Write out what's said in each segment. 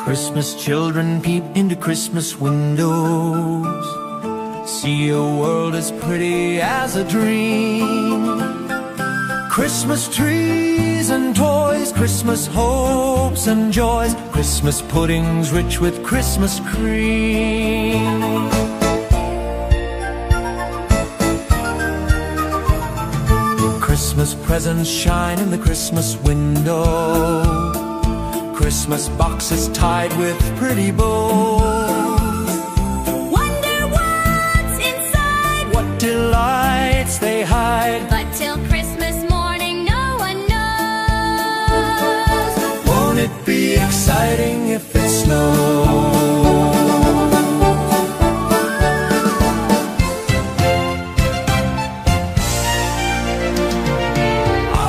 Christmas children peep into Christmas windows, see a world as pretty as a dream. Christmas trees and toys, Christmas hopes and joys, Christmas puddings rich with Christmas cream. Christmas presents shine in the Christmas window, Christmas boxes tied with pretty bows. Wonder what's inside, what delights they hide, but till Christmas morning no one knows. Won't it be exciting if it snows?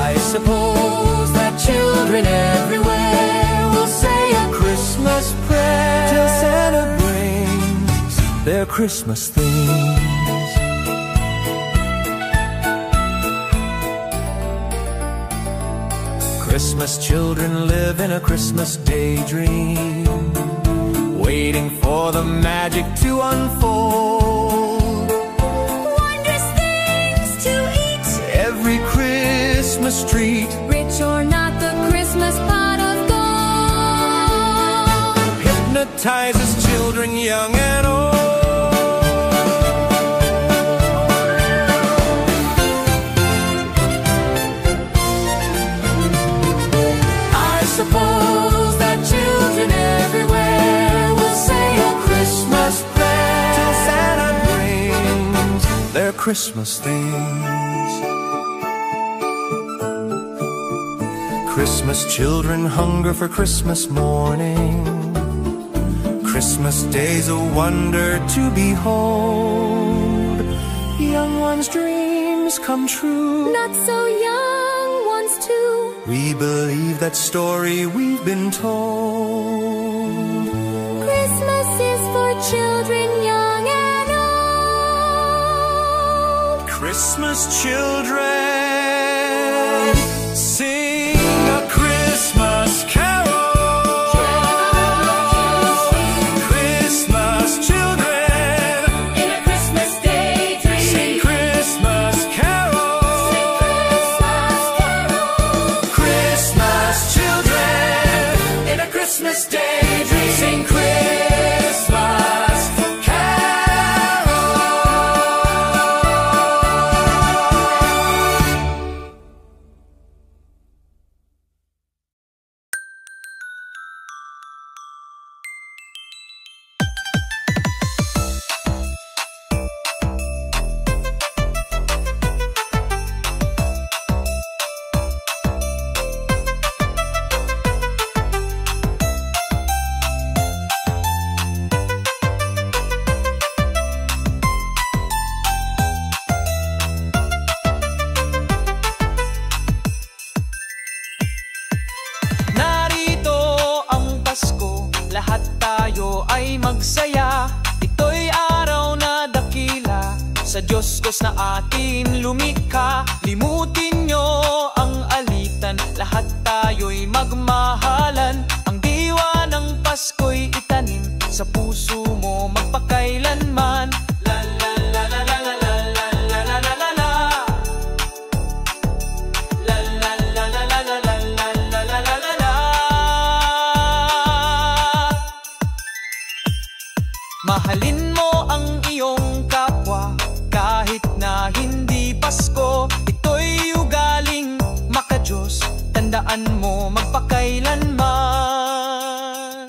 I suppose that children everywhere will say a Christmas prayer till Santa brings their Christmas things. Christmas children live in a Christmas daydream, waiting for the magic to unfold. Wondrous things to eat, Every Christmas treat rich or not, the Christmas pot of gold hypnotizes children young and old. I suppose that children everywhere will say a Christmas prayer till Santa brings their Christmas things. Christmas children hunger for Christmas morning, Christmas day's a wonder to behold. Young ones' dreams come true, not so young ones too. we believe that story we've been told. Christmas is for children young and old. Christmas children sing a Christmas carol. Christmas children In a Christmas daydream, sing Christmas carols. Christmas children in a Christmas daydream sing Christmas carols. Narito ang Pasko, lahat tayo ay magsaya. Ito'y araw na dakila, sa Diyos Diyos na atin lumikha. Limutin nyo ang alitan, lahat tayo'y magmahalan. Ang diwa ng Pasko'y itanim, sa puso mo magpakailanman. La la la la la la la la la la la la la. La la la la la la la la la la la la la. Mahalin mo ang iyong kapwa, kahit na hindi Pasko. Ito'y ugaling makadiyos, tandaan mo magpakailanman.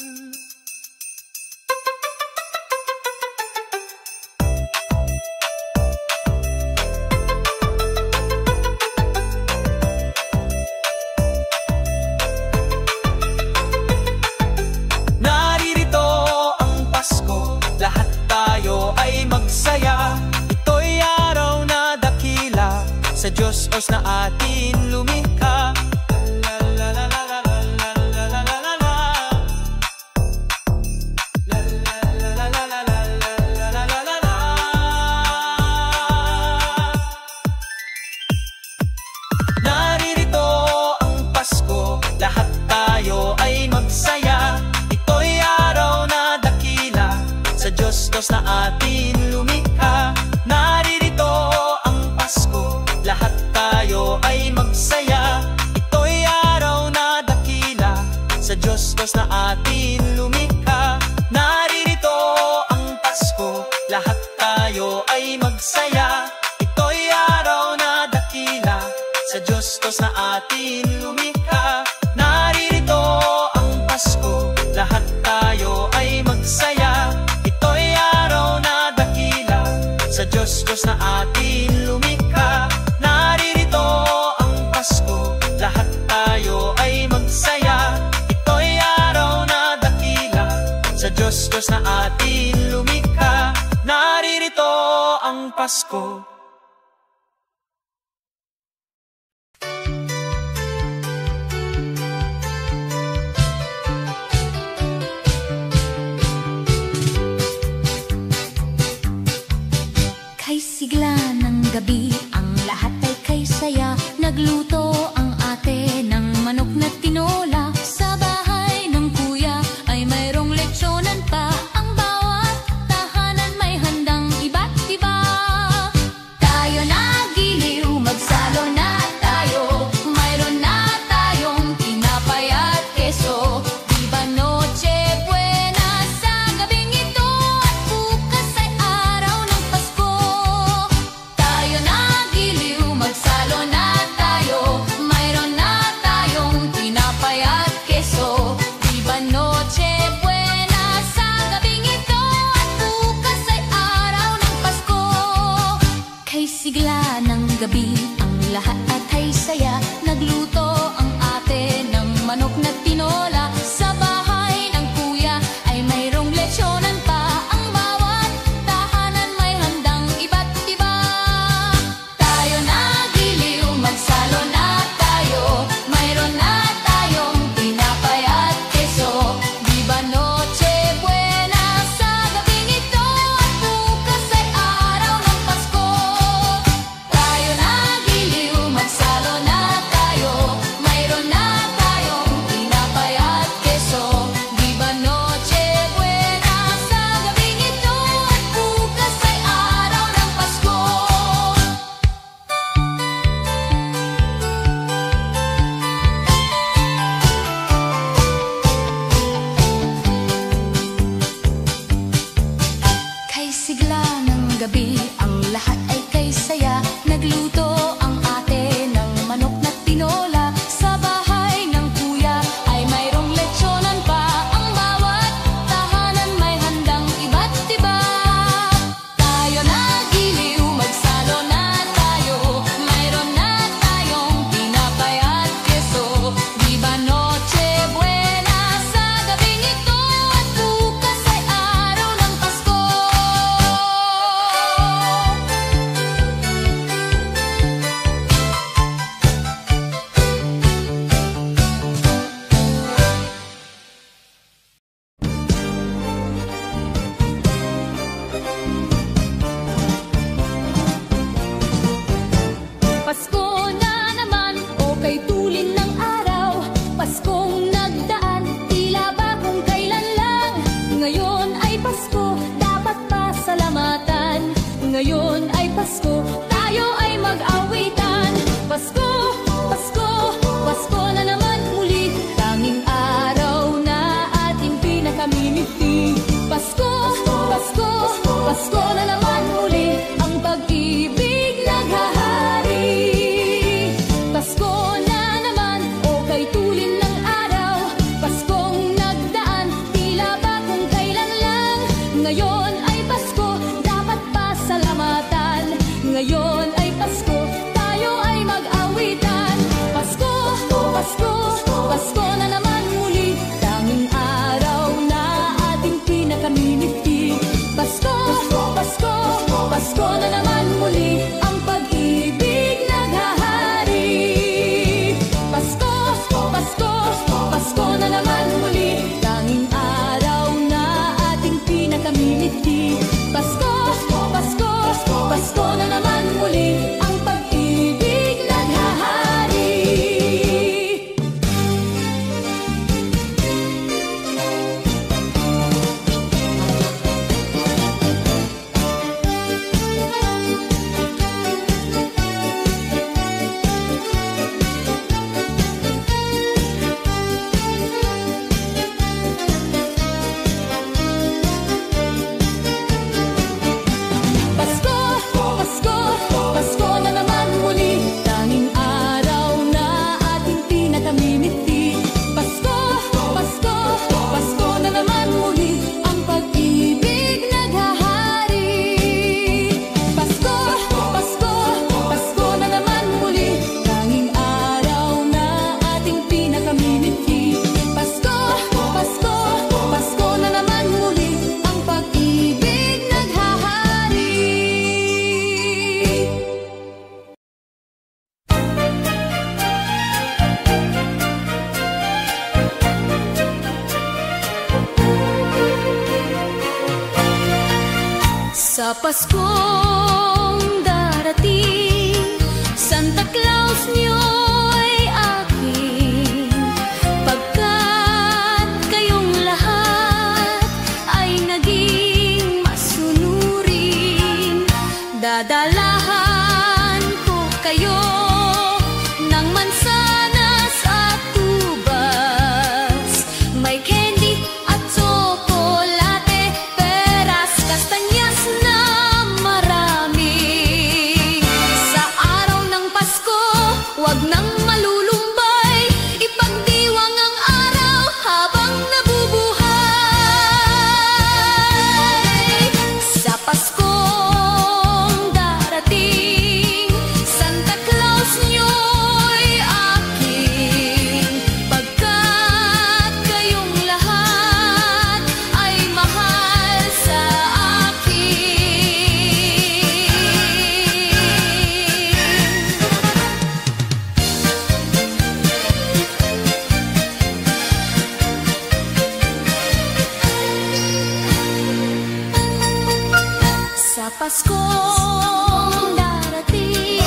Naririto ang Pasko, lahat tayo ay magsaya. Ito'y araw na dakila, sa Diyos Diyos na atin lumikha. La la la la la la la la la la la la. La la la la la la la la la la la la. Naririto ang Pasko, lahat tayo ay magsaya. Ito'y tayo ay magsaya. Ito'y araw na dakila, sa Diyos Diyos na atin lumikha. Naririto ang Pasko, lahat tayo ay magsaya. Ito'y araw na dakila, sa Diyos Diyos na atin lumikha. Naririto ang Pasko, lahat tayo ay magsaya. Ito'y araw na dakila, sa Diyos Diyos na atin lumikha. Naririto ang Pasko, lahat tayo ay magsaya. Ito'y araw na dakila, sa Diyos Diyos na atin lumikha. Naririto ang Pasko. Kay sigla ng gabi, ang lahat ay kay saya. Nagluto ang ate ng manok na tinola. Sa bahay ng kuya ay mayroong lechonan pa. Ang bawat tahanan may handang iba't iba. Tayo na giliw, magsalo na tayo. Mayroon na tayong tinapay at keso. Viva Noche Buena sa gabing ito. At bukas ay araw ng Pasko. Tayo na giliw, magsalo na tayo. Mayroon na tayong tinapay Paskong darating, Santa Claus niyo'y akin, pagkat kayong lahat ay naging masunurin. Dadalahan ko kayo ng mansanas at tubas, may candy at tsokolate, peras, kastanyas na marami. Sa araw ng Pasko, huwag nang malulumbay, ipagdiwang ang araw habang nabubuhay. Sa Paskong darating, Santa Claus niyo'y akin, pagkat kayong lahat ay mahal sa akin. Sa Paskong darating,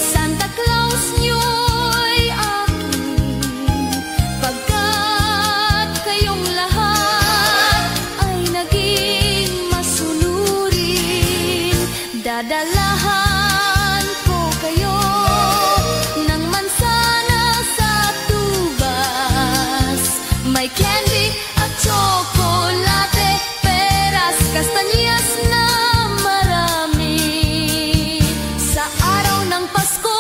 Santa Claus niyo'y akin, pagkat kayong lahat ay naging masunurin. Dadalahan ko kayo ng mansanas at tubas, may candy at tsokolate, peras, kastanyas na marami. Sa araw ng Pasko,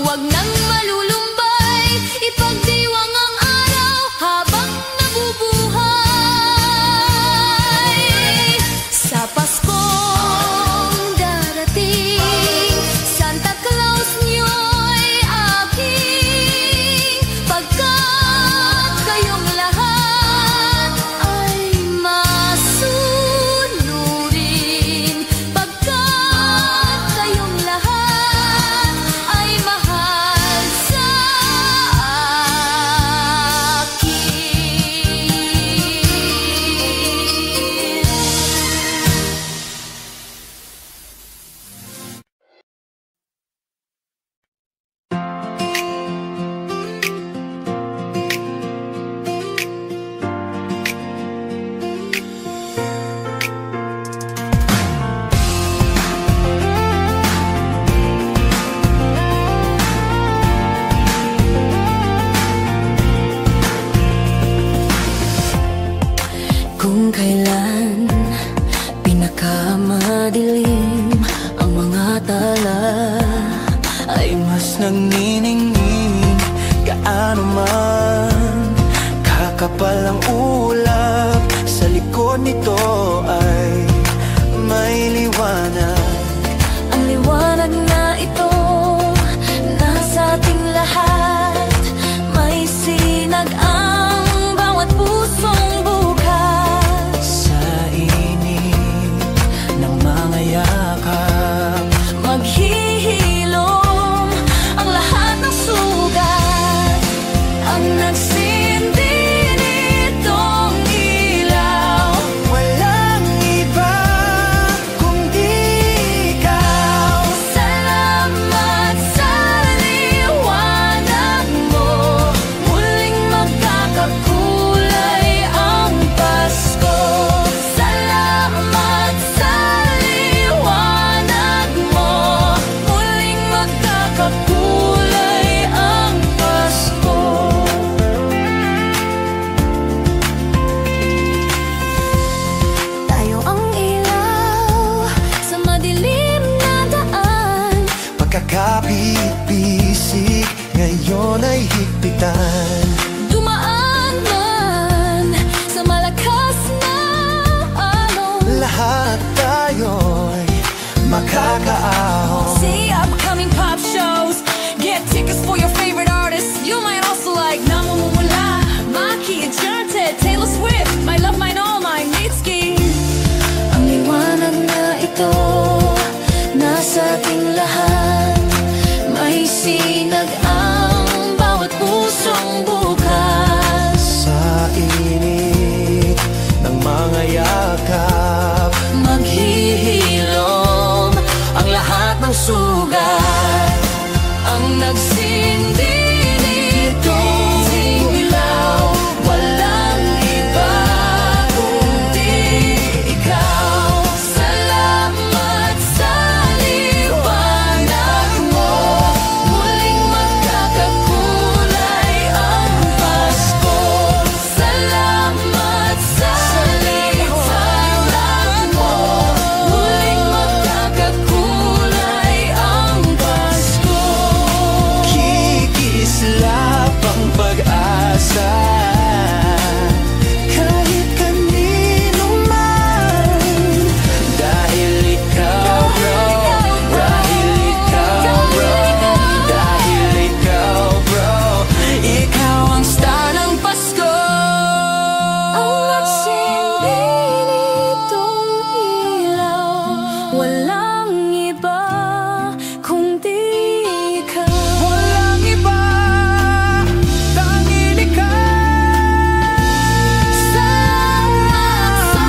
huwag nang malulumbay, ipagdiwang ang araw habang nabubuhay. Sa Paskong darating, Santa Claus niyo'y akin, pagkat kayong lahat ay masunurin. Pagkat kayong lahat ay mahal sa kung kailan pinakamadilim ang mga tala, ay mas nagniningning, gaano man kakapal ang ulap, sa likod nito ay may liwanag. ang liwanag na ito nasa ating lahat, may sinag ang bawat pusong bukas. Sa init ng mga yakap, Maghihilom ang lahat ng sugat, ang nagsindi nitong ilaw. walang iba kundi ikaw. Salamat sa liwanag mo, muling magkakakulay ang Pasko. Salamat sa liwanag mo, muling magkakakulay ang Pasko. Tayo ang ilaw sa madilim na daan, Pagkakapit-bisig ngayon ay higpitan. dumaan man sa malakas na alon. Lahat tayo'y makakaahon. See upcoming pop shows, get tickets for your favorite artists. You might also like Namumula, Maki, Enchanted, Taylor Swift, My Love, Mine All, My Mitski. Ang liwanag na ito nasa ating lahat, may sinag ang bawat pusong nagsindi nitong ilaw, walang iba kundi ikaw. Salamat sa liwanag mo, muling magkakakulay ang Pasko. Salamat sa liwanag mo, muling magkakakulay ang Pasko. Kikislap ang pag-asa kahit kanino man, dahil ikaw bro, dahil ikaw bro, dahil ikaw bro, ikaw ang star ng Pasko. Ang nagsindi nitong ilaw, walang iba kundi ikaw. Walang iba, tanging ikaw. Salamat sa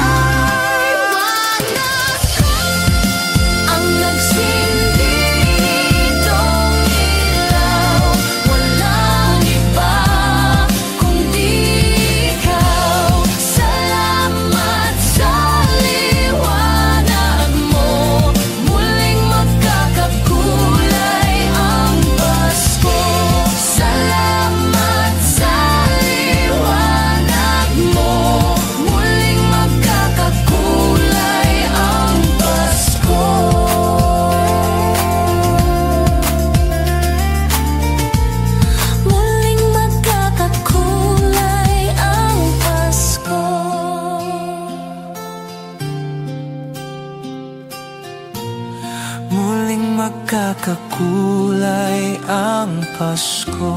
liwanag ko. Ang nagsindi nitong ilaw, walang iba kundi ikaw. Salamat sa liwanag mo, muling magkakakulay ang Pasko. Salamat sa liwanag mo, muling magkakakulay ang Pasko. Muling magkakakulay ang Pasko. Muling magkakakulay ang Pasko.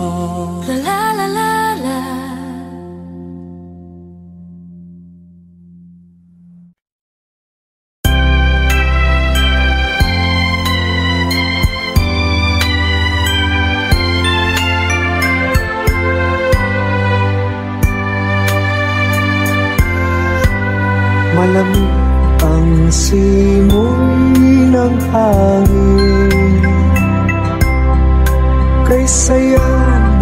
La la la la la. Malamig ang simoy ng hangin, kay saya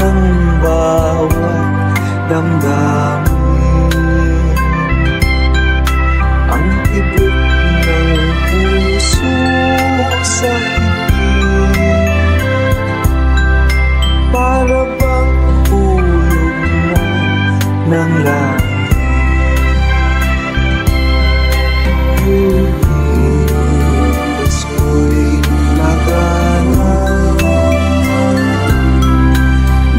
ng bawat damdamin. Ang tibok ng puso sa higit, para bang hulog na ng langit. Pasko'y nagana,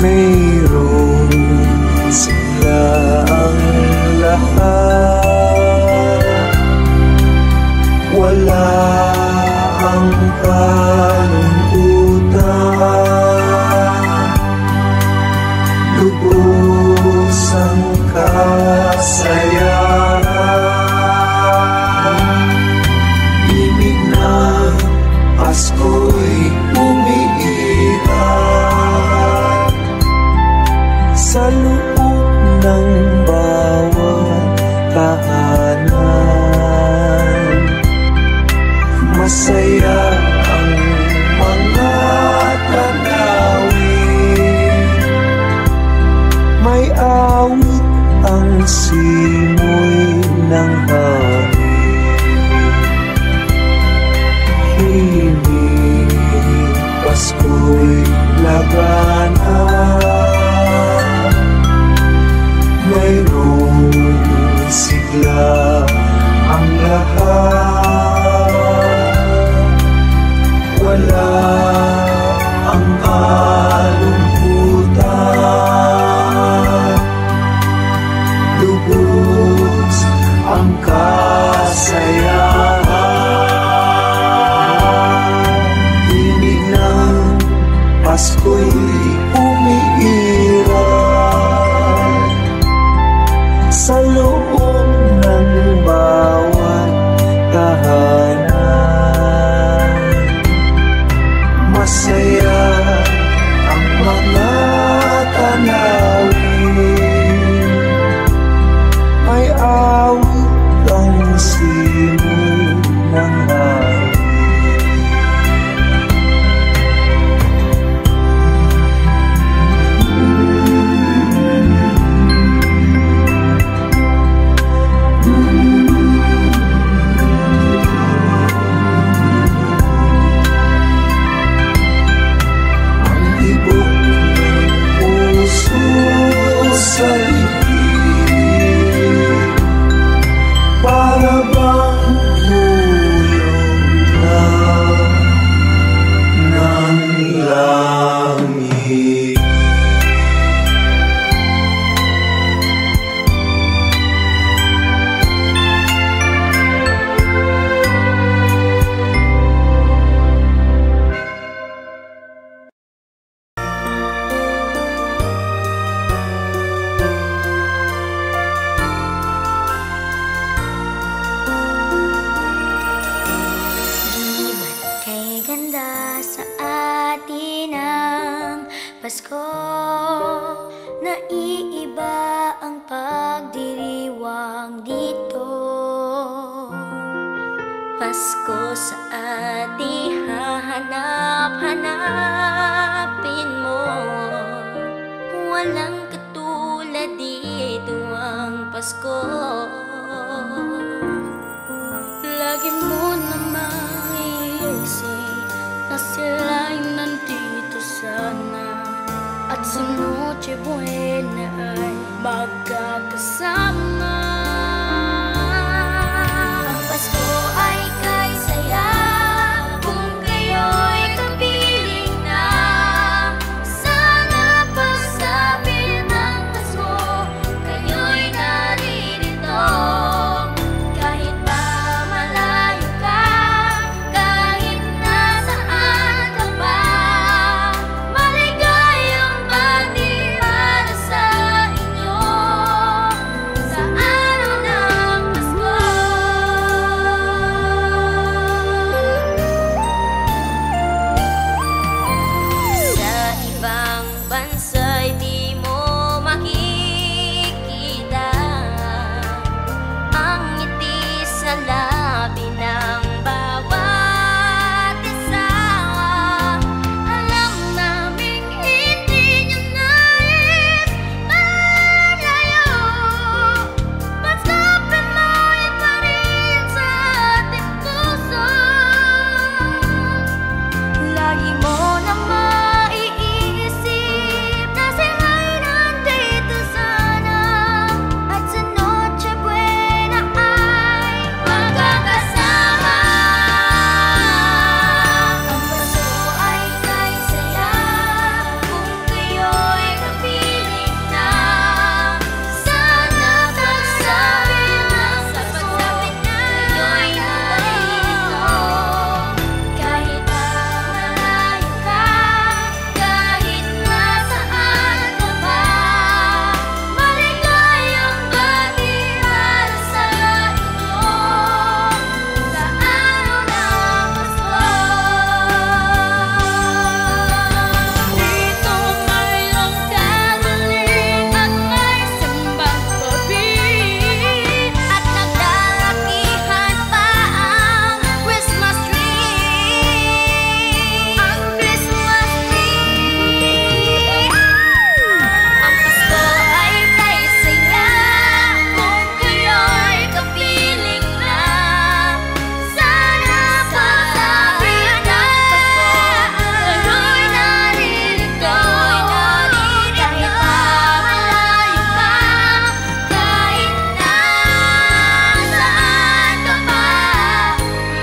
mayroon sila ang lahat. Wala ang kalungkutan, lubos ang kasayahan. Pasko'y umiiral sa loob ng bawat tahanan. Masaya ang mga tanawin, may awit ang simoy ng hangin. Pasko'y lagana, mayroong sigla ang lahat. Wala ang kalungkutan, lubos ang kasayahan. Pasko'y sa libig, para bang hulog na ng langit. Pasko, naiiba ang pagdiriwang dito. Pasko sa ating hahanap-hanapin mo. Walang katulad dito ang Pasko. Lagi mo namang iisip na sila'y nandito sana, at sa Noche Buena ay magkakasama. Ang Pasko ay kay saya kung kayo'y kapiling na. Sana pagsapit ng Pasko, kayo'y naririto. Kahit pa malayo ka, kahit nasaan ka pa, maligayang bati para sa inyo sa araw ng Pasko. Sa ibang bansa'y di mo makikita ang ngiti sa labi ng bawat isa. Alam naming hindi nyo nais malayo, basta Pinoy pa rin sa ating puso. Lagi mo na maiisip na sila'y nandito sana, at sa Noche Buena ay magkakasama. Ang Pasko ay kay saya kung kayo'y kapiling na. Sana pagsapit ng Pasko, kayo'y naririto. Kahit pa malayo ka, kahit nasaan ka pa, maligayang bati para sa inyo sa araw ng Pasko. Dito mayroong kagaling at may simbang gabi, at nagdalakihan pa ang Christmas tree. Ang Christmas tree. Ang Pasko ay kay saya kung kayo'y kapiling na. Sana pagsapit ng Pasko, kayo'y naririto. Kahit pa malayo ka, kahit nasaan ka pa,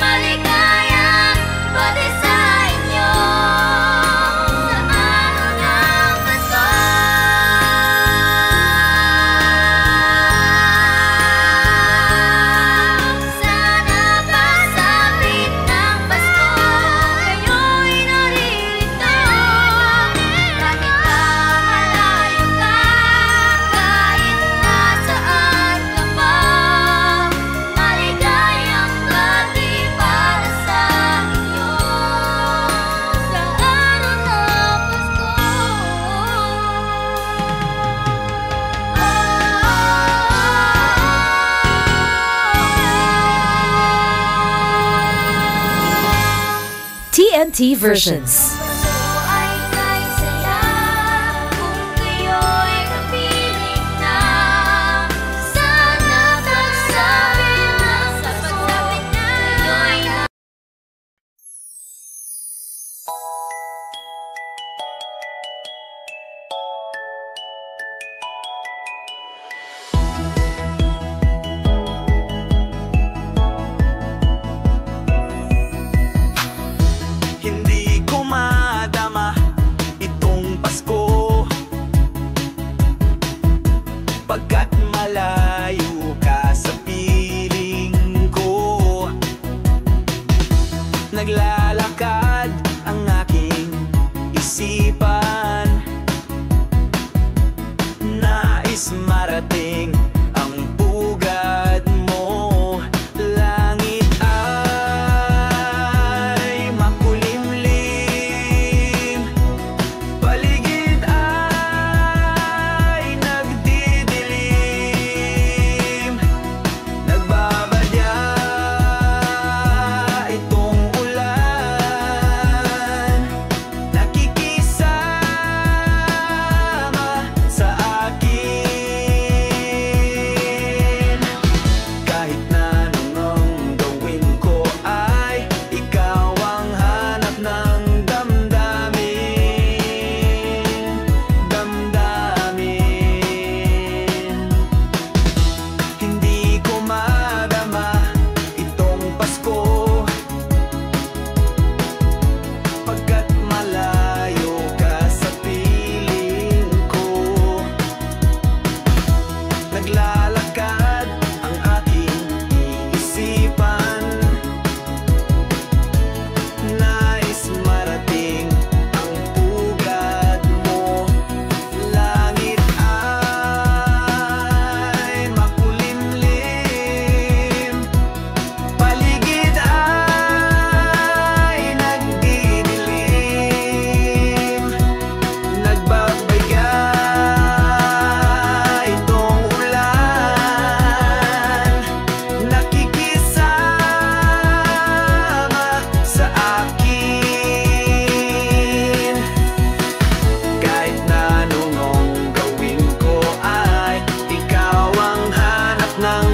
maligayang bati sa inyo sa araw ng Pasko. Sana pagsapit ng Pasko, kayo'y naririto. Kahit pa malayo ka, kahit nasaan ka pa, maligayang bati para sa inyo sa araw ng Pasko. TNT versions. Pasko ay kay saya kung kayo'y kapiling na. Sana pagsapit ng Pasko, kayo'y nais marating ang pugad mo. Langit ay makulimlim, paligid ay nagdidilim. Nagbabadya itong ulan, nakikisama sa akin. Kahit na anong gawin ko ay ikaw ang hanap ng damdamin. Hindi ko madama itong Pasko, pagkat malayo ka sa piling ko. Naglalakad ang aking iisipan, nais marating ang pugad mo. Langit ay makulimlim, paligid ay nagdidilim. Nagbabaya itong ulan, nakikisama sa akin. Kahit na anong gawin ko ay ikaw ang hanap ng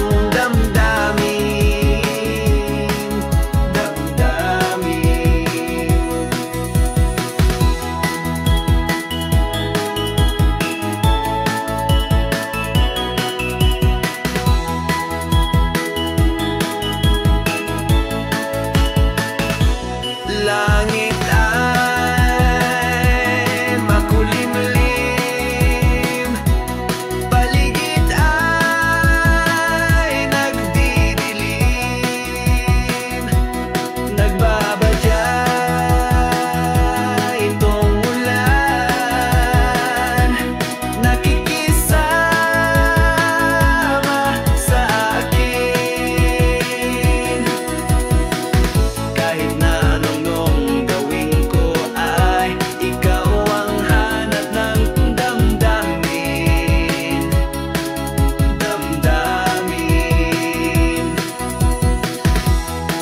langit ay makulimlim, paligid ay nagdidilim. Nagbabadya itong ulan, nakikisama sa akin. Kahit na anong gawin ko ay ikaw ang hanap ng damdamin.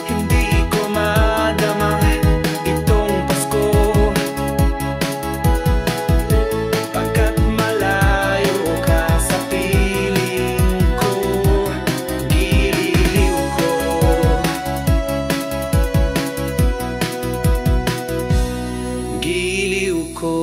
Hindi ko madama itong Pasko, pagkat malayo ka sa piling ko. Giliw ko, giliw ko.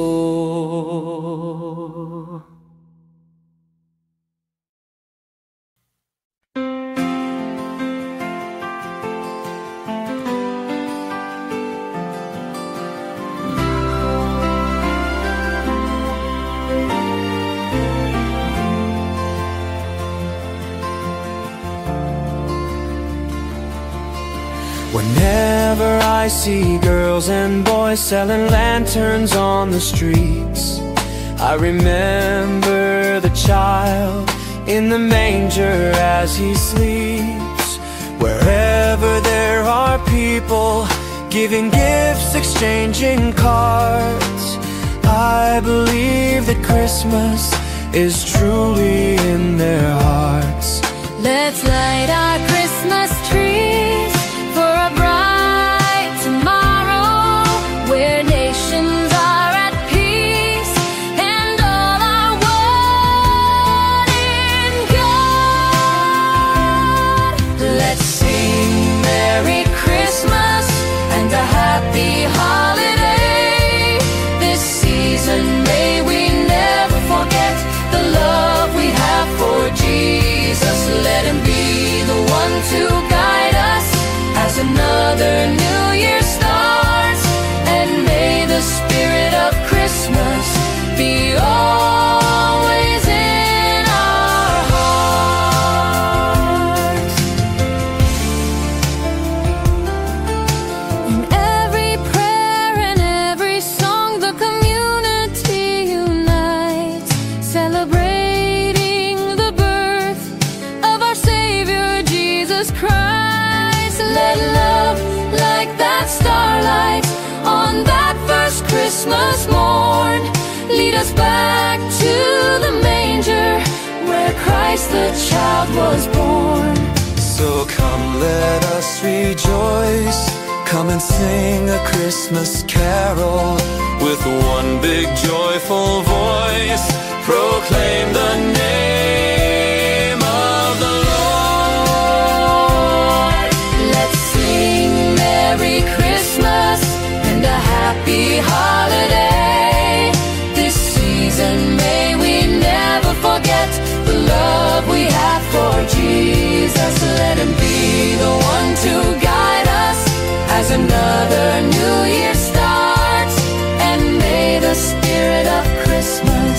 Whenever I see girls and boys selling lanterns on the streets, I remember the child in the manger as he sleeps. Wherever there are people giving gifts, exchanging cards, I believe that Christmas is truly in their hearts. Let's light our Christmas trees for a bright tomorrow, where nations are at peace and all are one in God. Let's sing Merry Christmas and a Happy Holiday. This season may we never forget the love we have for Jesus. Let him be the one to guide us us back to the manger where Christ the child was born. So come, let us rejoice. Come and sing a Christmas carol. With one big joyful voice, proclaim the name of the Lord. Let's sing Merry Christmas and a happy holiday. This season may we never forget the love we have for Jesus. Let him be the one to guide us as another new year starts. And may the spirit of Christmas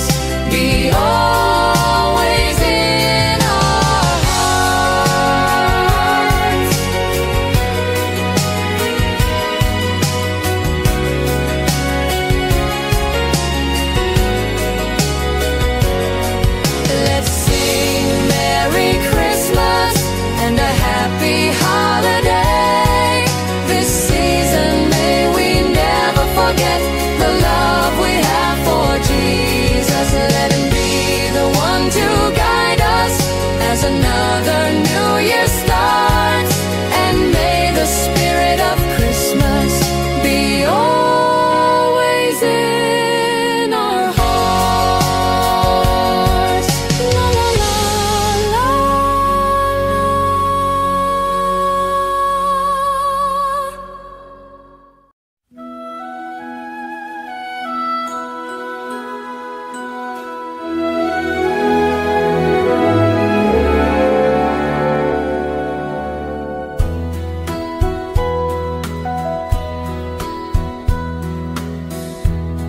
be always in our hearts. Let's sing Merry Christmas and a happy holiday. This season may we never forget the love we have for Jesus. Let him be the one to guide us as another new year starts. And may the spirit of Christmas be always in our hearts. La la la la.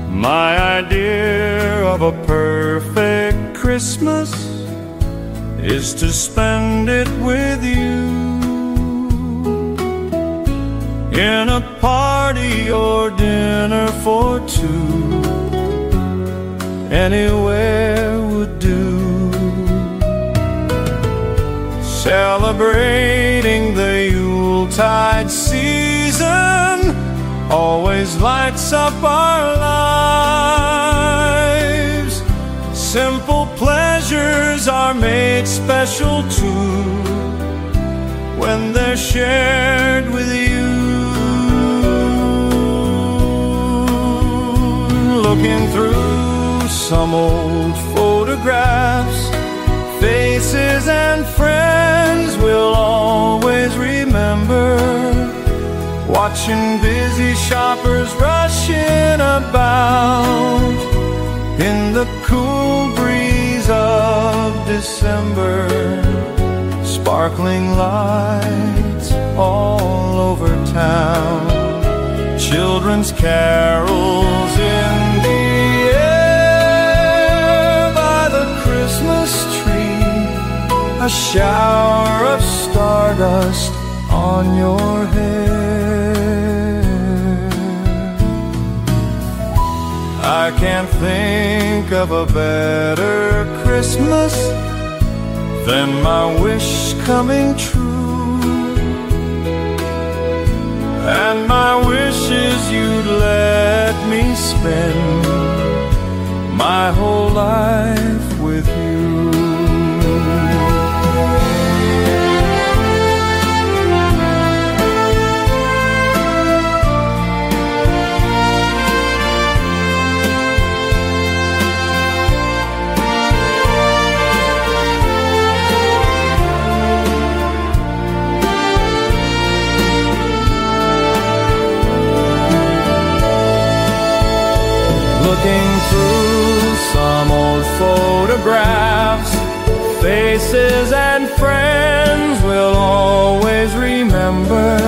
My idea of a perfect Christmas is to spend it with you, in a party or dinner for two. Anywhere would do. Celebrating the Yuletide season always lights up our lives. Simple pleasures are made special too when they're shared with you. Looking through some old photographs, faces and friends we'll always remember. Watching busy shoppers rushing about in the cool breeze of December. Sparkling lights all over town, children's carols in the air by the Christmas tree, a shower of stardust on your hair. I can't think of a better Christmas than my wish coming true. And my wish is you'd let me spend my whole life with you. Looking through some old photographs, faces and friends we'll always remember.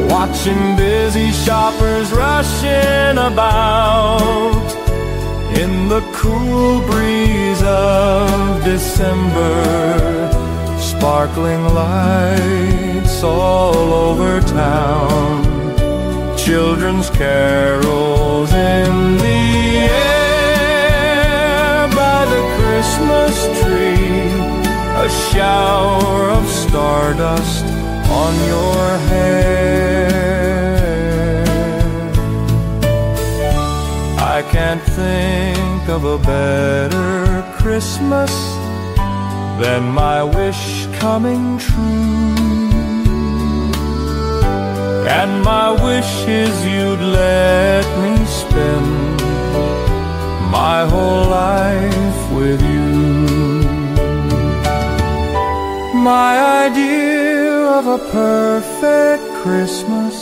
Watching busy shoppers rushing about in the cool breeze of December. Sparkling lights all over town, children's carols in the air by the Christmas tree, a shower of stardust on your hair. I can't can't think of a better Christmas than my wish coming true. And my wish is you'd let me spend my whole life with you. My idea of a perfect Christmas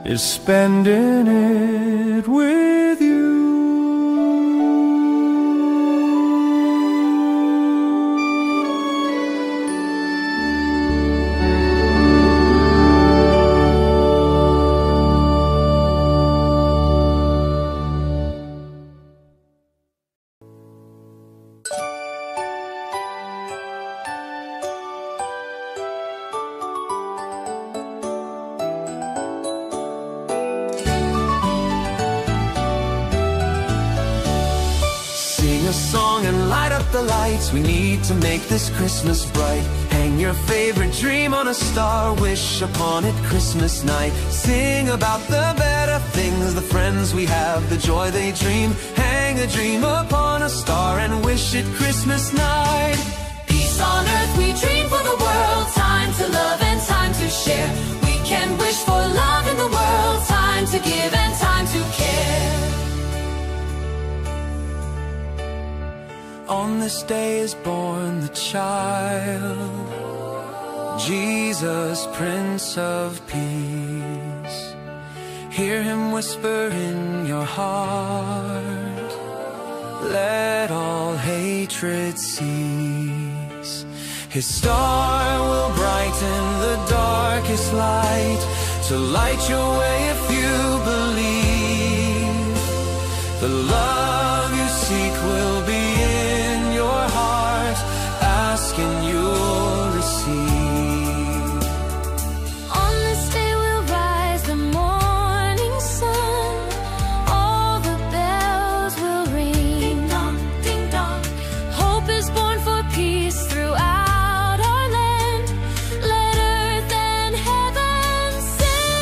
is spending it with you. We need to make this Christmas bright. Hang your favorite dream on a star, wish upon it Christmas night. Sing about the better things, the friends we have, the joy they dream. Hang a dream upon a star and wish it Christmas night. Peace on earth we dream for the world, time to love and time to share. We can wish for love in the world, time to give and time to care. On this day is born the child, Jesus, Prince of Peace. Hear him whisper in your heart, let all hatred cease. His star will brighten the darkest light, to light your way if you believe. The love you seek will be in your heart, ask and you'll receive. On this day will rise the morning sun, all the bells will ring. Ding dong, ding dong. Hope is born for peace throughout our land. Let earth and heaven sing.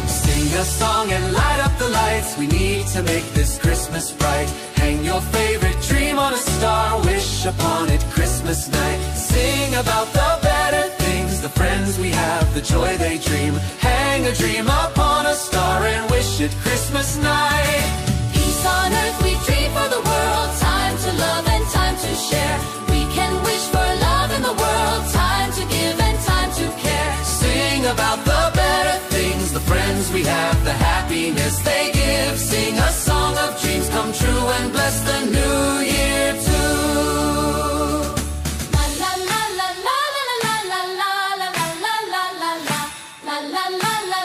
Sing a song and light up the lights, we need to make this Christmas bright. Hang your favorite dream on a star, wish upon it Christmas night. Sing about the better things, the friends we have, the joy they dream. Hang a dream upon a star and wish it Christmas night. Peace on earth we dream for the world, time to love and time to share. We can wish for love in the world, time to give and time to care. Sing about the better things, the friends we have, the happiness they give. Sing a song of dreams come true and bless the new year too. La la la la la la la la la la la la la la la la la la la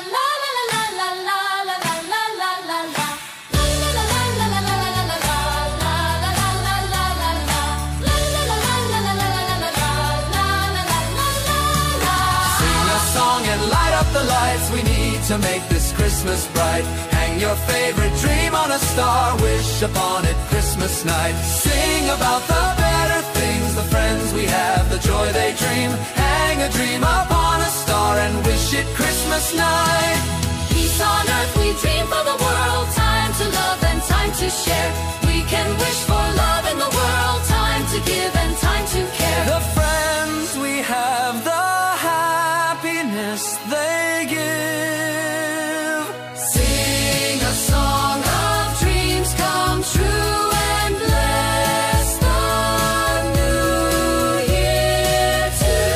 We need to make this Christmas bright. Hang your favorite dream on a star, wish upon it Christmas night. Sing about the better things, the friends we have, the joy they dream. Hang a dream upon a star and wish it Christmas night. Peace on earth we dream for the world, time to love and time to share. We can wish for love in the world, time to give and time to care. The friends we have, the happiness they give. Sing a song of dreams come true and bless the new year too.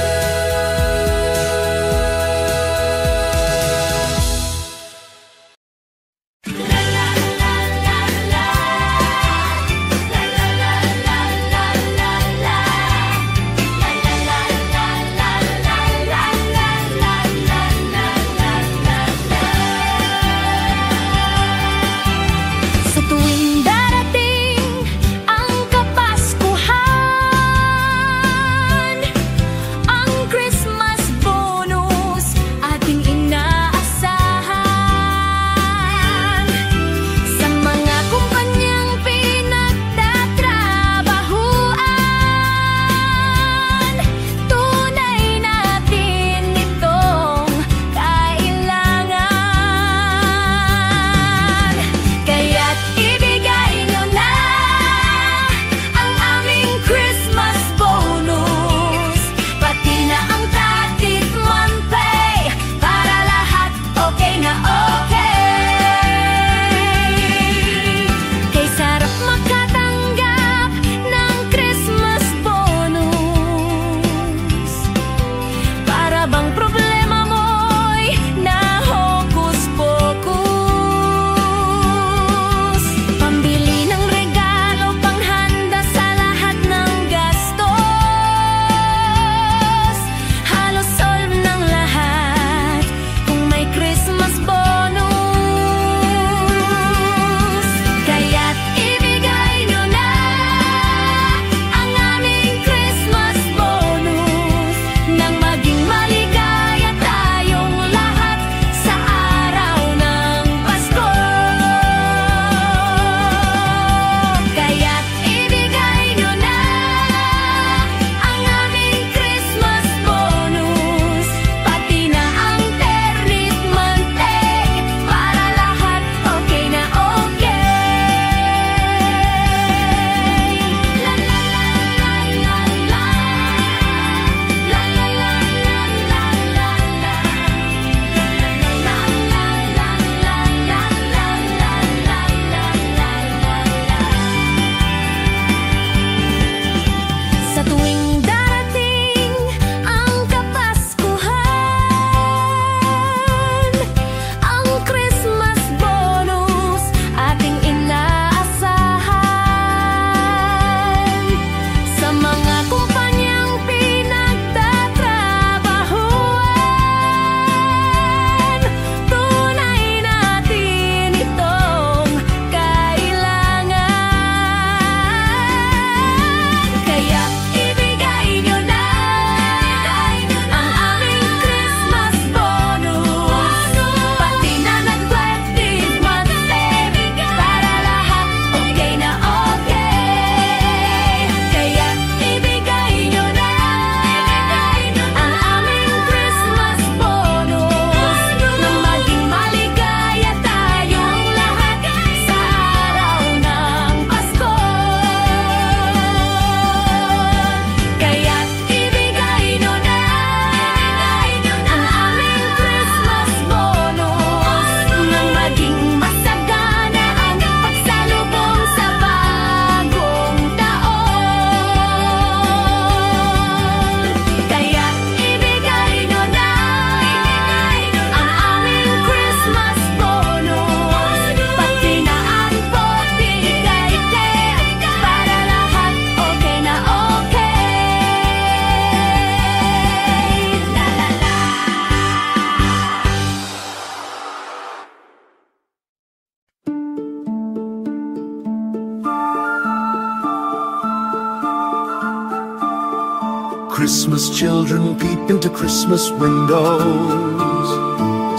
Christmas children peep into Christmas windows,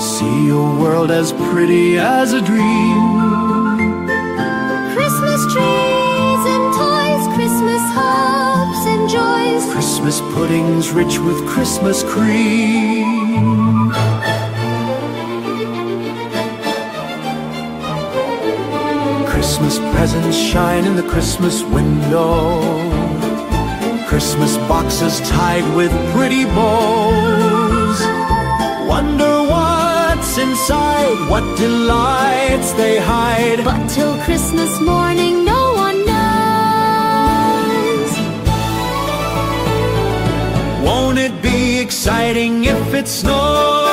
see a world as pretty as a dream. Christmas trees and toys, Christmas hopes and joys, Christmas puddings rich with Christmas cream. Christmas presents shine in the Christmas window, Christmas boxes tied with pretty bows. Wonder what's inside, what delights they hide, but till Christmas morning no one knows. Won't it be exciting if it snows?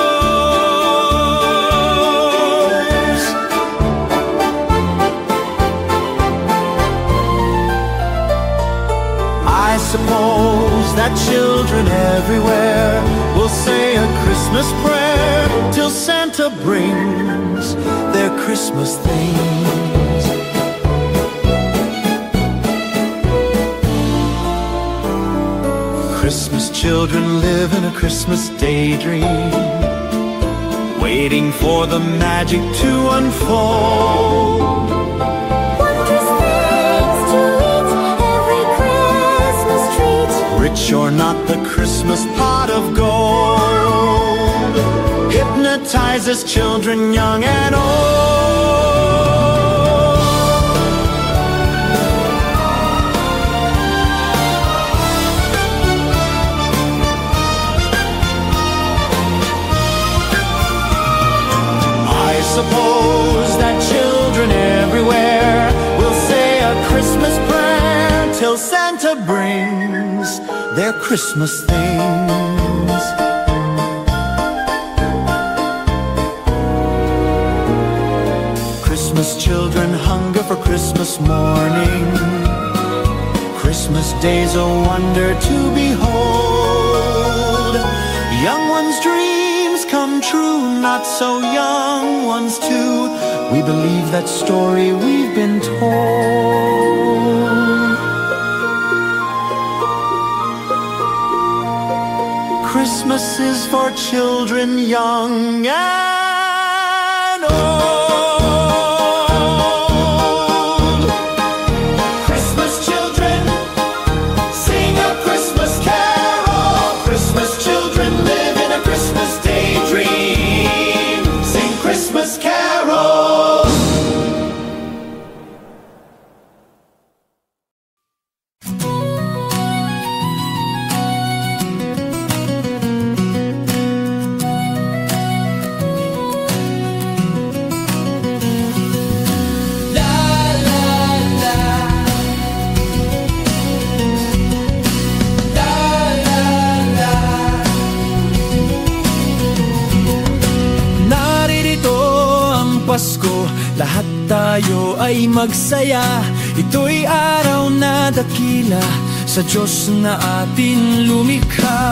I suppose that children everywhere will say a Christmas prayer till Santa brings their Christmas things. Christmas children live in a Christmas daydream, waiting for the magic to unfold. Rich or not, the Christmas pot of gold hypnotizes children young and old. I suppose that children everywhere will say a Christmas prayer till Santa brings their Christmas things. Christmas children hunger for Christmas morning, Christmas day's a wonder to behold. Young ones' dreams come true, not so young ones too. We believe that story we've been told. Christmas is for children young and old. Christmas children, sing a Christmas carol. Christmas children live in a Christmas daydream. Sing Christmas carols. Pasko, lahat tayo ay magsaya. Ito'y araw na dakila sa Diyos na atin lumikha.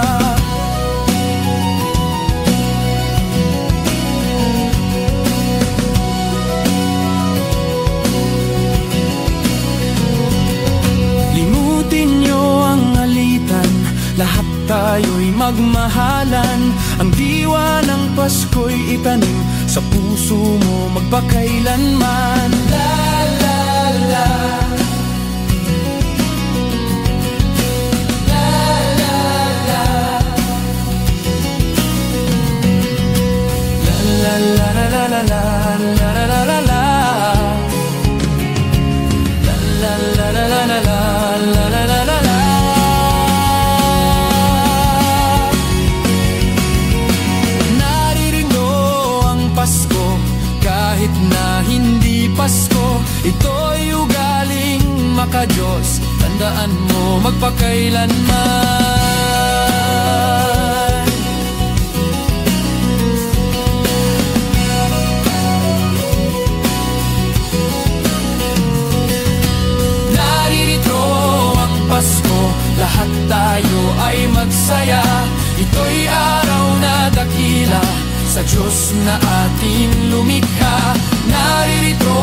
Limutin niyo ang alitan, lahat tayo'y magmahalan. Ang diwa ng Pasko'y itanim sa puso mo magpakailanman. La la la, la la la, la la la la la la, la la la la la, la la la la la la, la la la la la. Kahit na hindi Pasko, ito'y ugaling maka-Diyos. Tandaan mo magpakailanman. Naririto ang Pasko, lahat tayo ay magsaya. Ito'y araw na dakila sa Diyos na ating lumikha. Naririto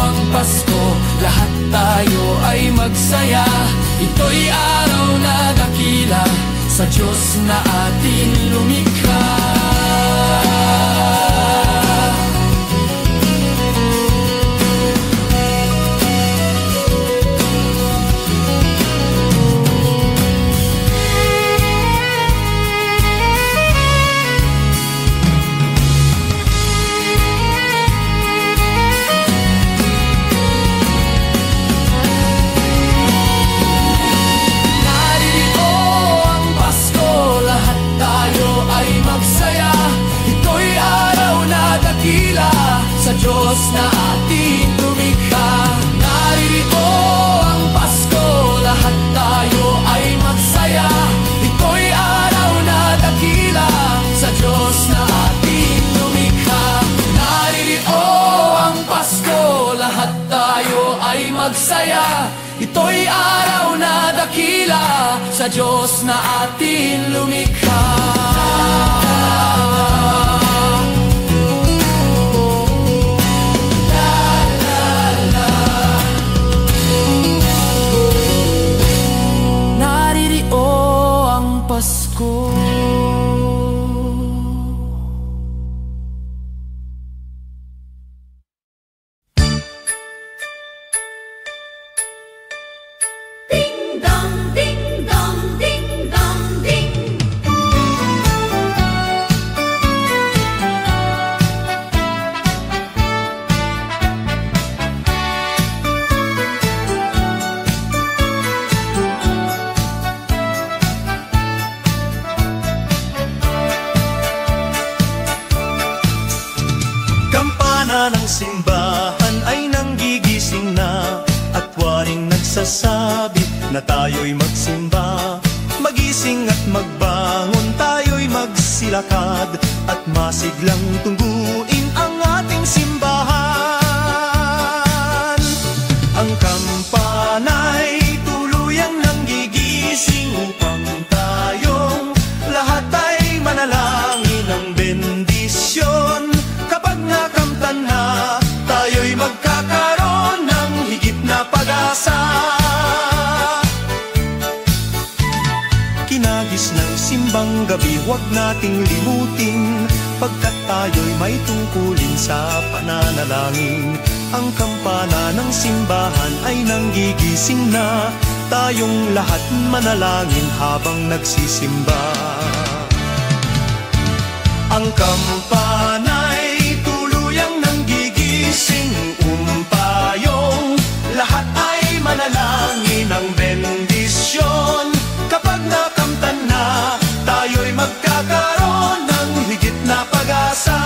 ang Pasko, lahat tayo ay magsaya. Ito'y araw na dakila sa sa Diyos na ating lumikha. Sa Diyos na ating lumikha. Naririto ang Pasko, lahat tayo ay magsaya. Ito'y araw na dakila, sa Diyos na ating lumikha. Naririto ang Pasko, lahat tayo ay magsaya. Ito'y araw na dakila, sa Diyos na ating lumikha. Pasko. Ding dong, ding dong, ding dong, ding. Ng simbahan ay nanggigising na at waring nagsasabi na tayo'y magsimba. Magising at magbangon, tayo'y magsilakad at masiglang tungguin ang ating simbahan. Ang kampana'y tuluyang nanggigising upang tayong lahat ay manalangin ng bendisyon. Kapag nakamtan na, tayo'y magkakaroon ng higit na pag-asa. Kinagis ng simbang gabi, huwag nating limutin, pagkat tayo'y may tungkulin sa pananalangin. Ang kampana ng simbahan ay nanggigising na, tayong lahat manalangin habang nagsisimba. Ang kampana'y tuluyang nanggigising, umpayong lahat ay manalangin ng bendisyon. Kapag nakamtan na, tayo'y magkakaroon ng higit na pag-asa.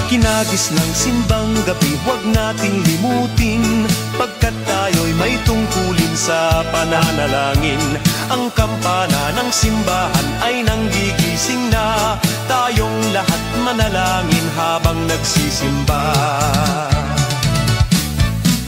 Kinagis ng simbang gabi, huwag nating limutin, pagkat tayo'y may tungkulin sa pananalangin. Ang kampana ng simbahan ay nanggigising na, tayong lahat manalangin habang nagsisimba.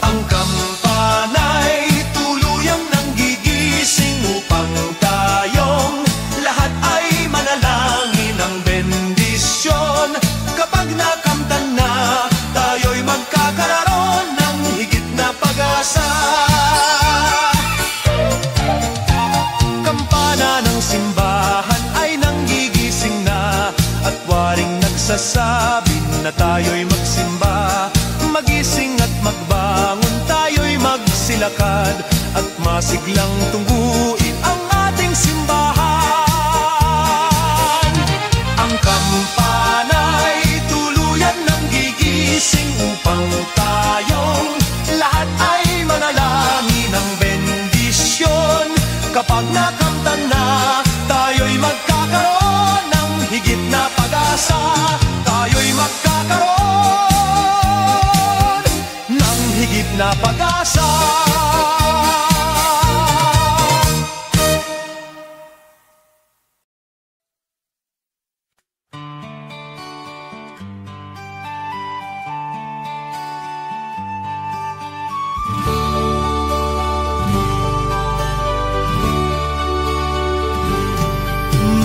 Ang kampana'y tuluyang nanggigising upang tayong lahat ay manalangin ng bendisyon. Kapag nakamtan na, tayo'y magkakaroon ng higit na pag-asa. Kampana ng simbahan ay nanggigising na, at waring nagsasabi na tayo'y magsimba. Magising at magbangon, tayo'y magsilakad at masiglang tungguin ang ating simbahan. Ang kampana'y tuluyan ng gigising upang tayong lahat ay manalangin ng bendisyon. Kapag nakamtan na, tayo'y magkakaroon ng higit na pag-asa. Tayo'y magkakaroon ng higit na pag-asa.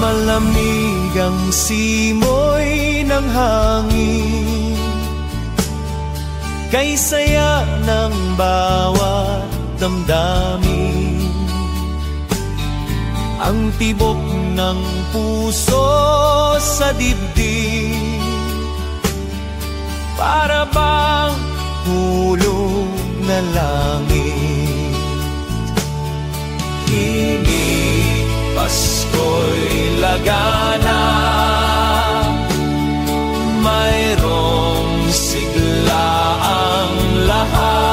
Malamig ang simoy ng hangin, kay saya ng bawat damdamin. Ang tibok ng puso sa dibdib, para bang hulog na langit. Himig, Pasko'y lagana, mayroong sigla ang lahat.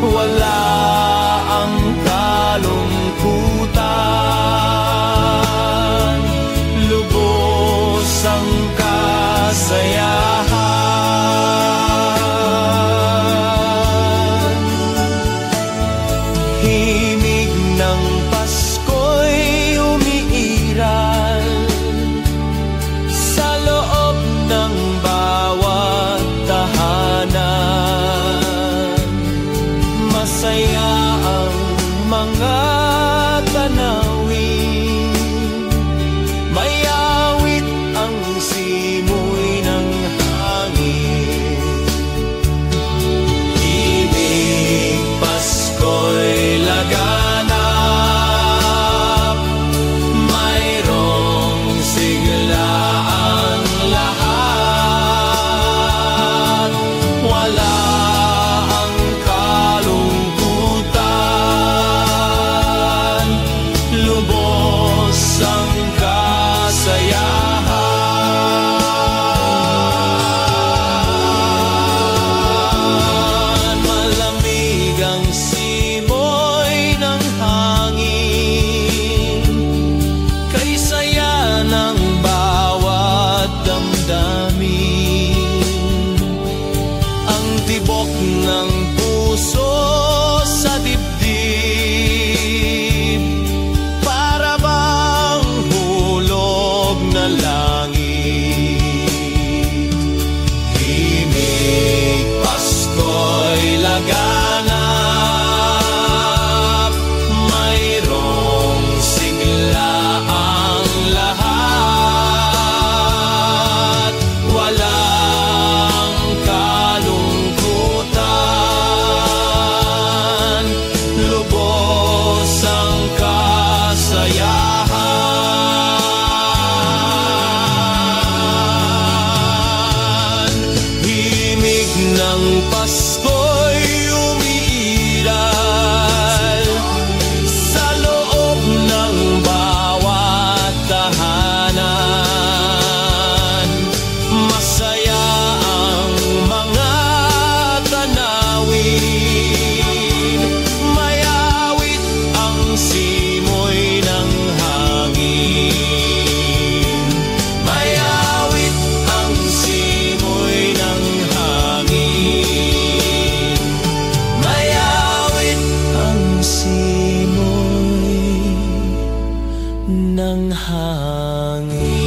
Wala ang kalungkutan, lubos ang kasayahan. Himig ng Pasko'y umiiral sa loob ng bawat tahanan. Masaya ang mga tanawin, may awit ang simoy ng hangin. Himig, Pasko'y laganap, mayroong sigla ang lahat. Wala ang kalungkutan, lubos ang kasayahan. Malamig ang simoy ng hangin, kay saya ng bawat damdamin. Ang tibok ng puso sa dibdib, para bang hulog na langit. Himig, Pasko'y laganap, mayroong sigla ang lahat. Walang kalungkutan, lubos ang kasayahan. Himig ng Pasko'y umiiral sa loob ng bawat tahanan. Masaya ang mga tanawin, may awit ang simoy ng hangin. May awit ang simoy ng hangin. May awit ang simoy ng hangin.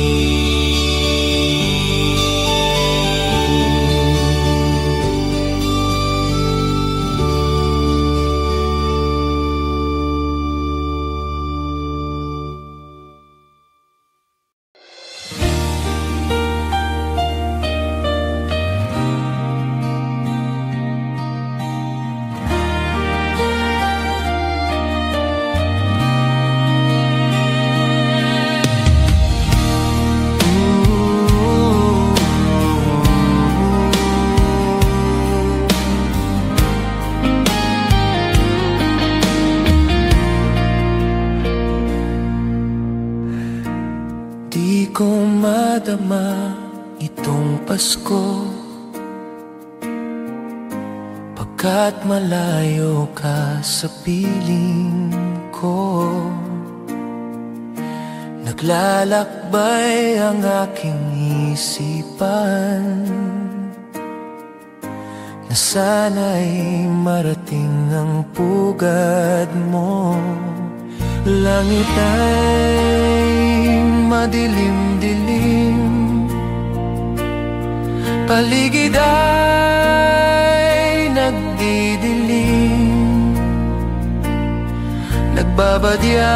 Di ko madama itong Pasko, pagkat malayo ka sa piling ko. Naglalakbay ang aking isipan, na sana'y marating ang pugad mo. Langit ay madilim-dilim, paligid ay nagdidilim. Nagbabadya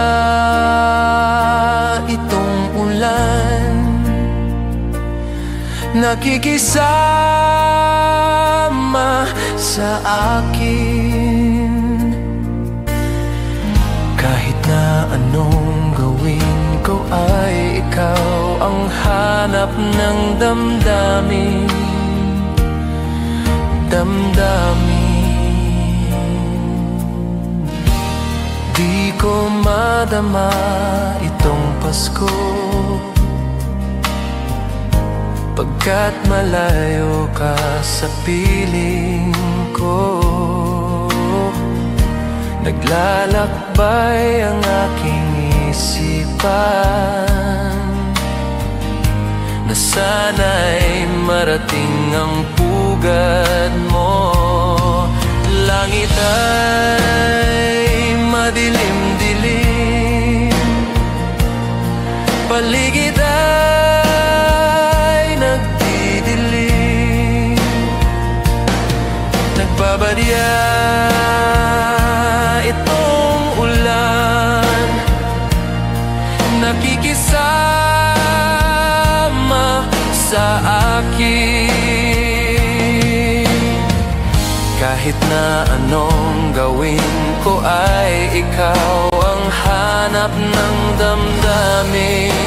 itong ulan, nakikisama sa akin. Kahit na anong gawin ko ay ikaw ang hanap ng damdamin. Di ko madama itong Pasko, pagkat malayo ka sa piling ko. Naglalakbay ang aking isipan na sana'y marating ang pugad mo. Langit ay madilim-dilim, paligid ay nagdidilim. Nagbabadya itong ulan, nakikisama sa akin. Kahit na anong gawin ko ay ikaw ang hanap ng damdamin.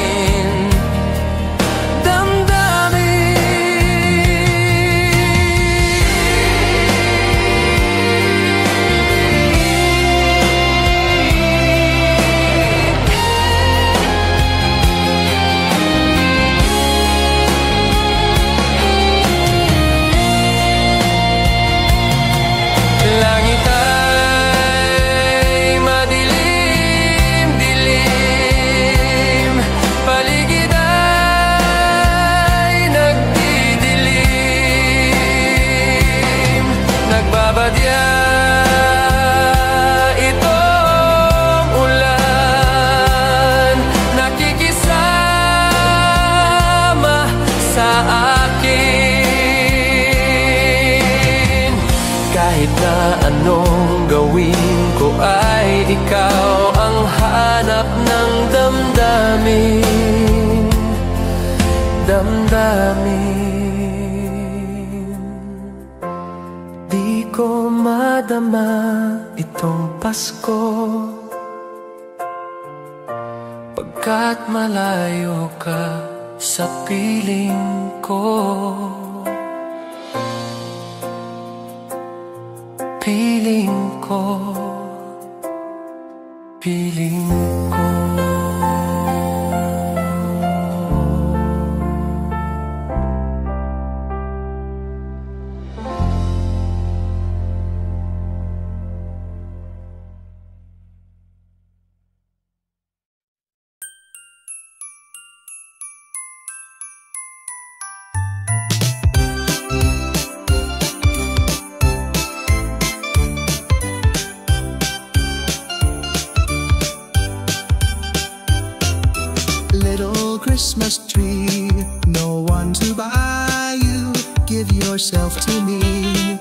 Anong gawin ko ay ikaw ang hanap ng damdamin. Di ko madama itong Pasko, pagkat malayo ka sa piling ko. Piling ko. Christmas tree, no one to buy you. Give yourself to me.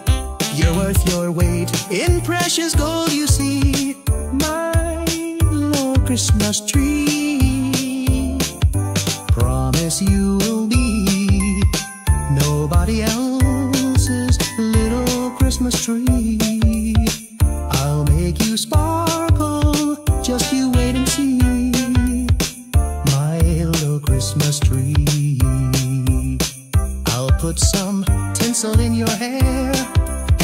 You're worth your weight in precious gold, you see. My little Christmas tree, promise you will be nobody else's little Christmas tree. I'll make you sparkle, just you wait and see. Christmas tree, I'll put some tinsel in your hair,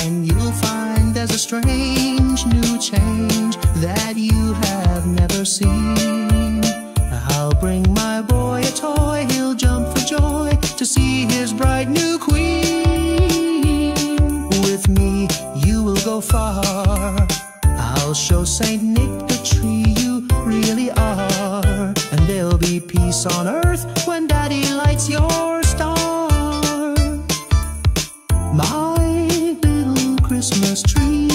and you'll find there's a strange new change that you have never seen. I'll bring my boy a toy, he'll jump for joy to see his bright new queen. With me you will go far, I'll show Saint Nick the tree you really are, and there'll be peace on earth when Daddy lights your star. My little Christmas tree.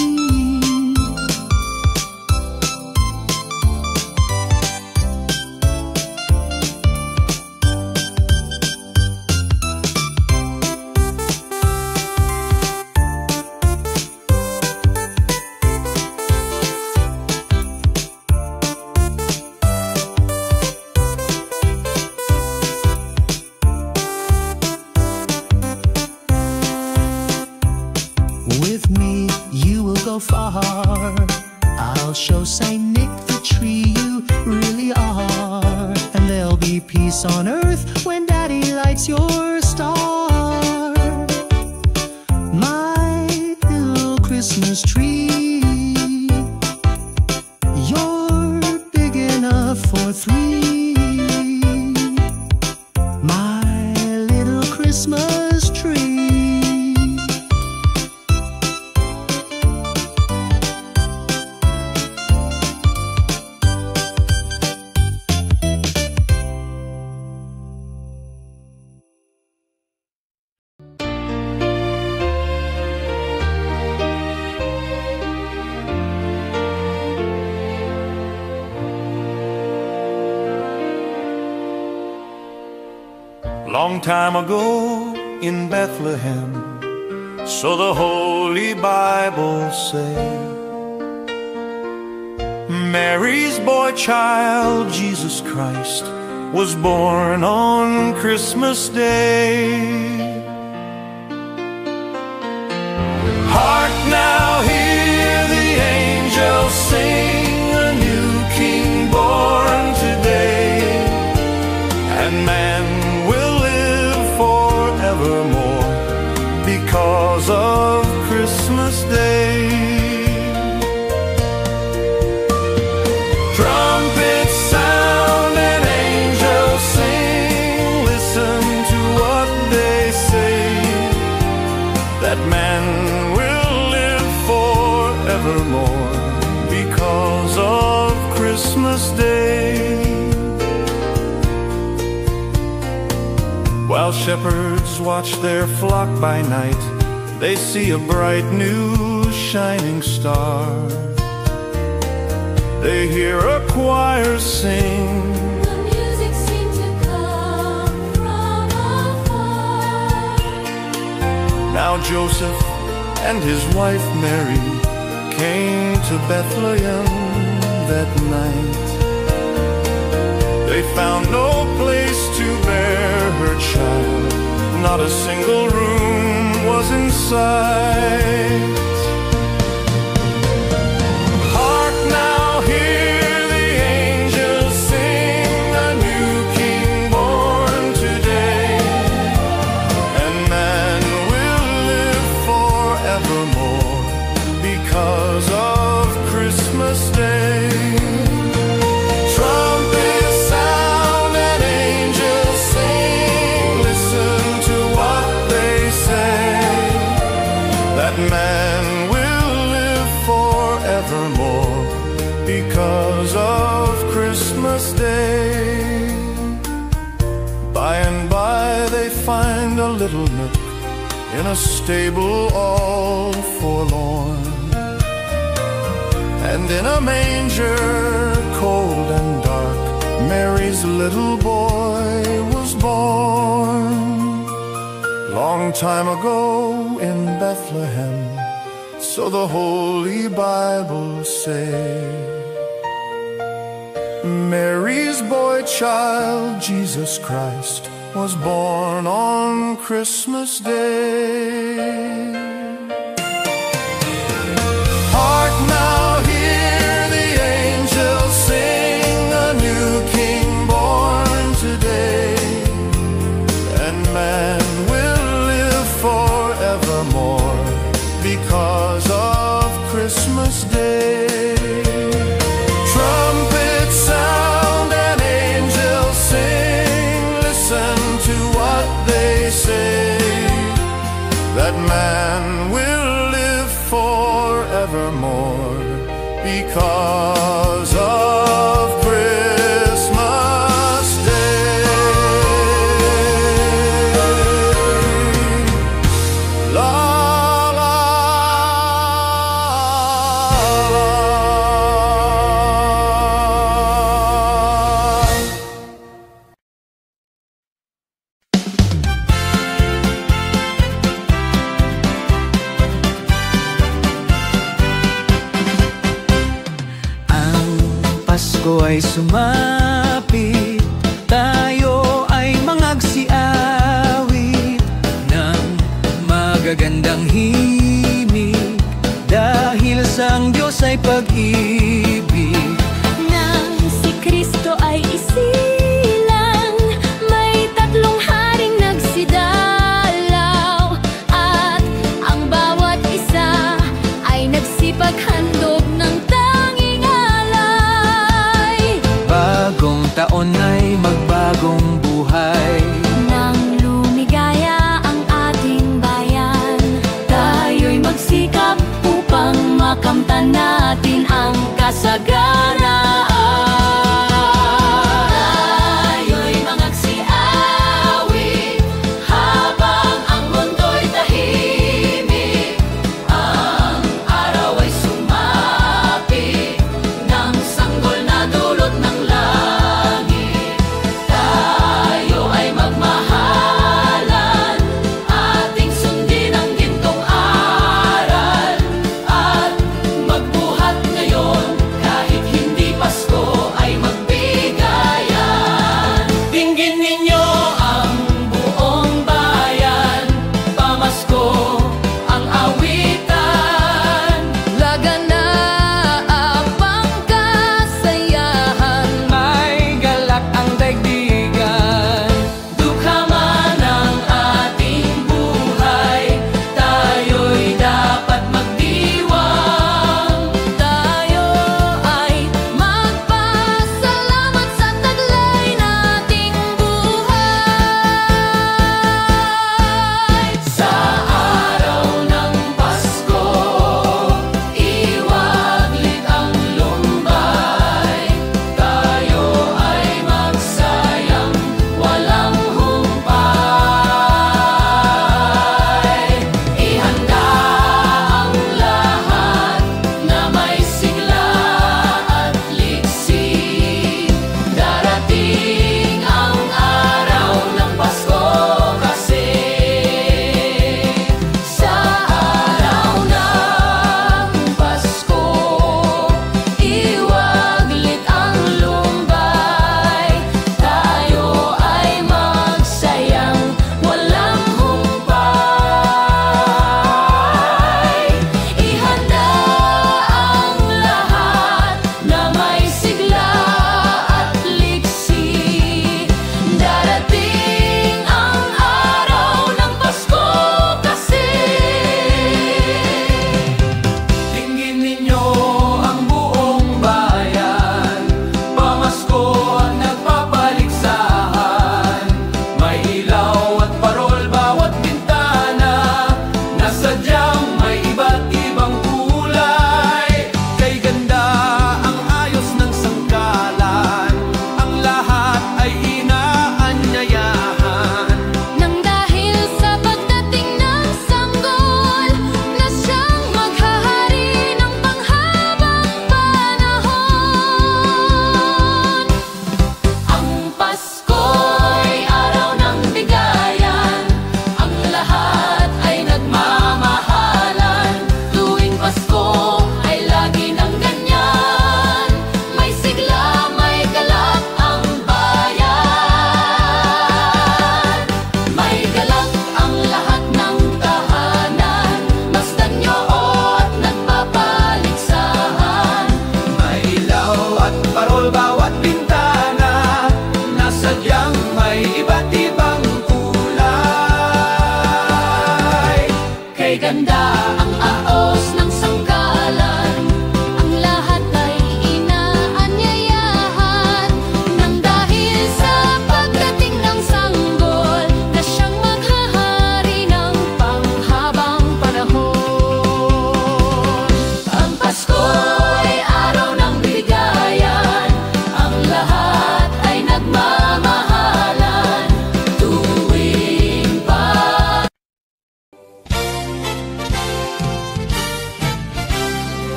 I'll show Saint Nick the tree you really are. And there'll be peace on earth when Daddy lights your star. My little Christmas tree, you're big enough for three. My little Christmas tree. Long time ago in Bethlehem, so the Holy Bible say, Mary's boy child, Jesus Christ, was born on Christmas Day. Hark now, hear the angels sing, a new King born today, and man will live forevermore because of Christmas Day. Trumpets sound and angels sing, listen to what they say, that man will live forevermore because of Christmas Day. While shepherds watch their flock by night, they see a bright new shining star. They hear a choir sing, The music seemed to come from afar. now Joseph and his wife Mary came to Bethlehem that night. They found no place to bear her child, not a single room was in sight. Hark now, hear the angels sing, a new King born today, and man will live forevermore because of Christmas Day. Trumpets sound and angels sing, listen to what they say, that man will live forevermore because of Christmas Day. By and by they find a little nook in a stable all forlorn, and in a manger cold and dark, Mary's little boy was born. Long time ago in Bethlehem, so the Holy Bible say, Mary's boy child, Jesus Christ, was born on Christmas Day. Hark now, hear the angels sing, a new King born today, and man will live forevermore because of Christmas Day. Trumpets sound and angels sing, listen to what they say, that man will live forevermore because of Christmas Day. La la la. Pasko ay sumapit, tayo ay mangagsiawit ng magagandang himig, dahil sa ang Diyos ay pag-ibig.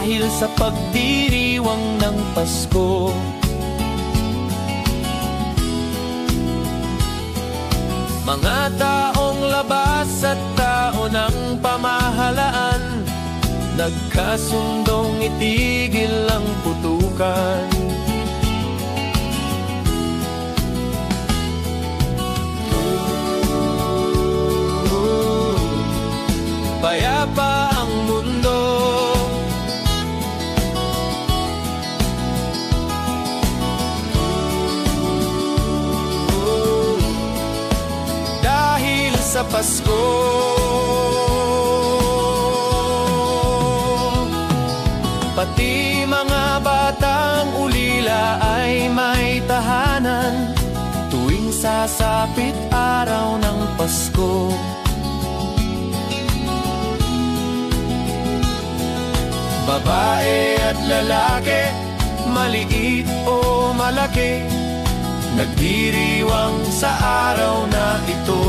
dahil sa pagdiriwang ng Pasko. Mga taong labas at tao ng pamahalaan, nagkasundong itigil ang putukan. Payapa ang mundo, dahil sa Pasko. Pati mga batang ulila ay may tahanan tuwing sasapit araw ng Pasko. Babae at lalaki, maliit o malaki, nagdiriwang sa araw na ito.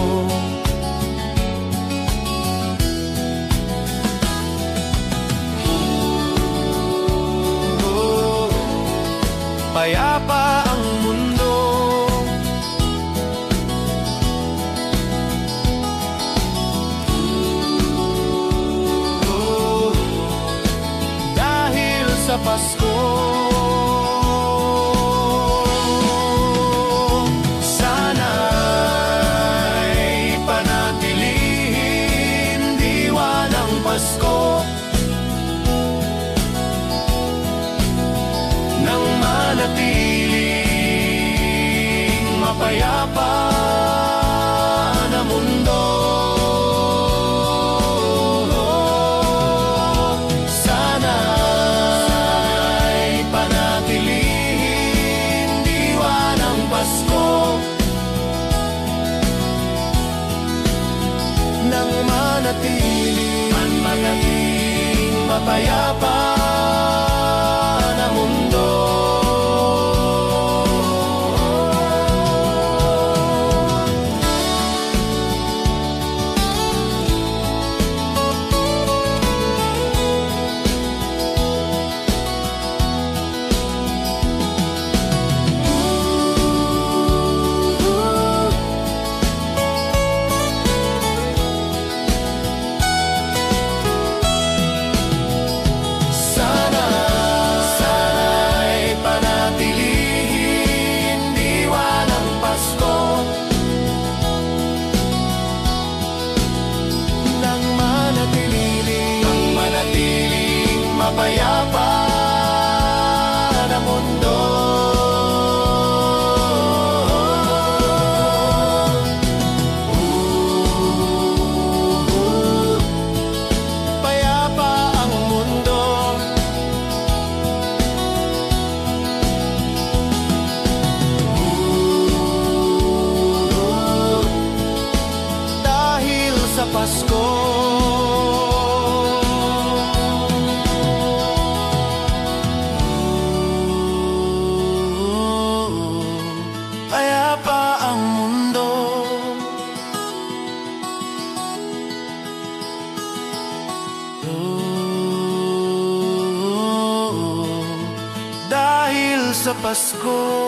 Payapa ang mundo, dahil sa Pasko. Sana'y panatilihin diwa ng Pasko nang manatiling mapayapa na mundo. Sana'y panatilihin diwa ng Pasko nang manatiling mapayapa na mundo. Sana'y panatilihin diwa ng Pasko nang manatiling mapayapa na mundo. Payapa ang mundo, dahil sa Pasko. Payapa ang mundo, dahil sa Pasko.